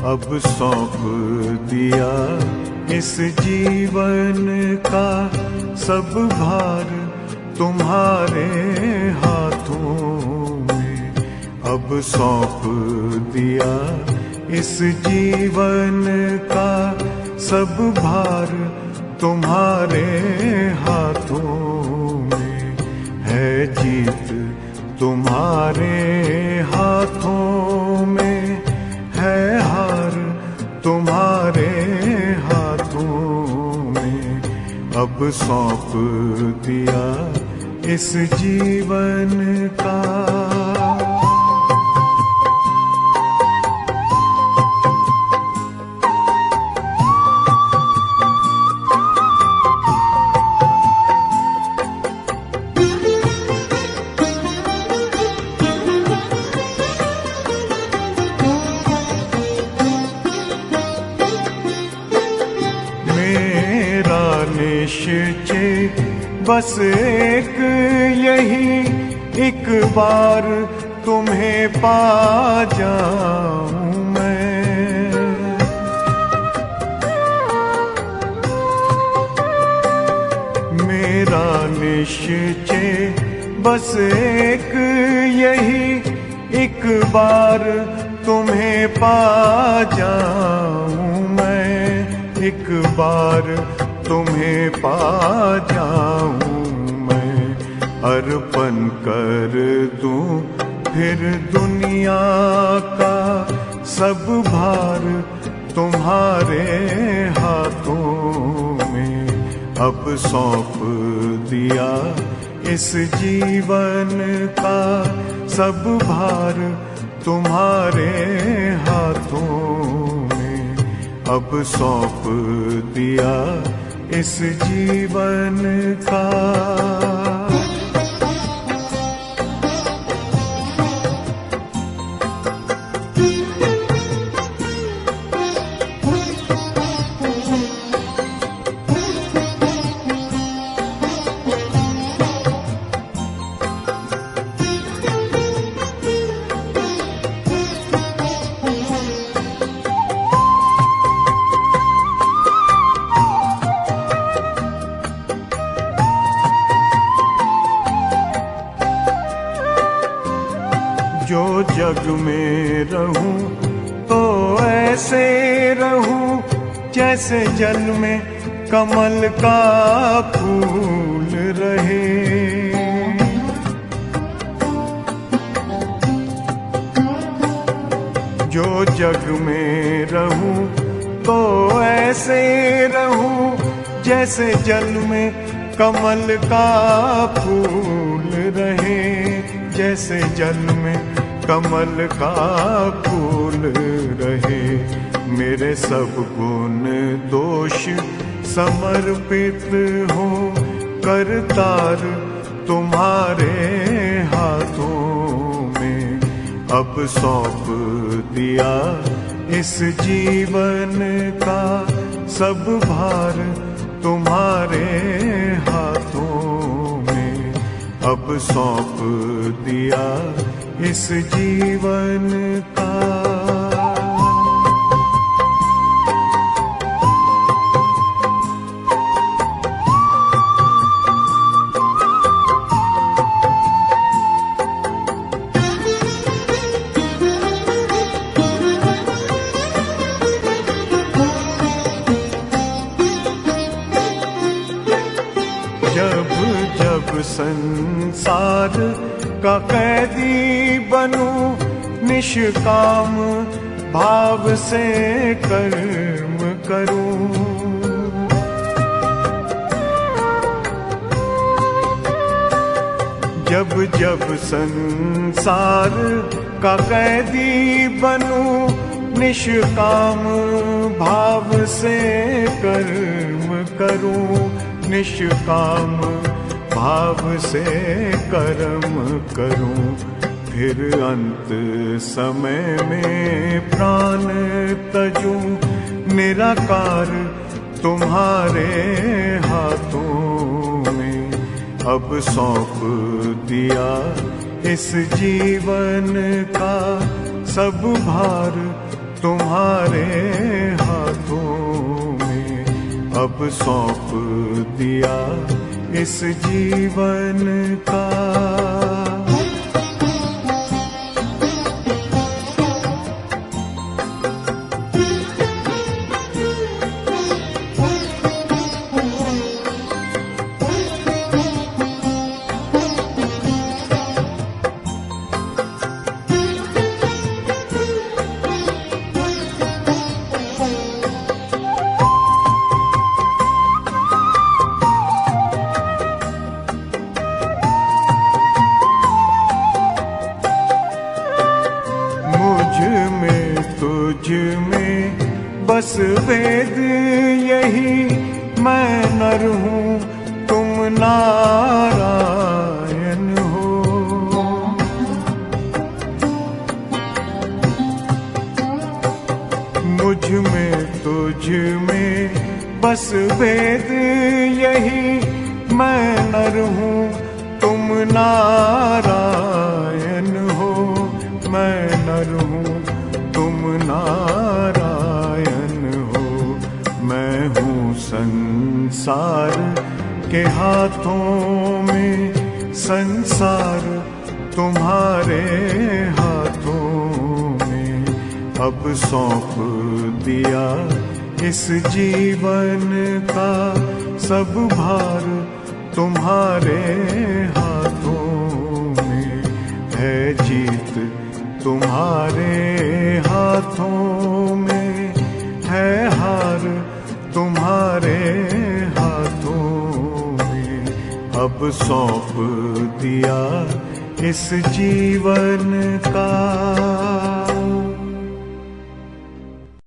अब सौंप दिया इस जीवन का सब भार तुम्हारे हाथों में। अब सौंप दिया इस जीवन का सब भार तुम्हारे हाथों में। है जीत तुम्हारे हाथों में, है हार तुम्हारे हाथों में। अब सौंप दिया इस जीवन का। निश्चय बस एक यही, एक बार तुम्हें पा जाऊं मैं। मेरा निश्चय बस एक यही, एक बार तुम्हें पा जाऊं मैं। एक बार तुम्हें पा जाऊं मैं। अर्पण कर दूं फिर दुनिया का सब भार तुम्हारे हाथों में। अब सौंप दिया इस जीवन का सब भार तुम्हारे हाथों में। अब सौंप दिया इस जीवन का। जो जग में रहूं तो ऐसे रहूं जैसे जल में कमल का फूल रहे। जो जग में रहूं तो ऐसे रहूं जैसे जल में कमल का फूल रहे। जैसे जल में कमल का फूल रहे। मेरे सब गुण दोष समर्पित हो करतार तुम्हारे हाथों में। अब सौंप दिया इस जीवन का सब भार तुम्हारे हाथों में। अब सौंप दिया इस जीवन का। जब जब संसार का कैदी बनूं निष्काम भाव से कर्म करूं। जब जब संसार का कैदी बनूं निष्काम भाव से कर्म करूं। निष्काम भाव से कर्म करूं। फिर अंत समय में प्राण तजूं निराकार तुम्हारे हाथों में। अब सौंप दिया इस जीवन का सब भार तुम्हारे हाथों में अब सौंप दिया इस जीवन का। तुझ में बस वेद यही, मैं नर हूँ तुम नारायण हो। मुझ में तुझ में बस वेद यही, मैं नर हूँ तुम नारायण हो। मैं नर हूँ तुम नारायण हो। मैं हूँ संसार के हाथों में, संसार तुम्हारे हाथों में अब सौंप दिया इस जीवन का। सब भार तुम्हारे हाथों में है, जीत तुम्हारे हाथों में है, हार तुम्हारे हाथों में अब सौंप दिया इस जीवन का।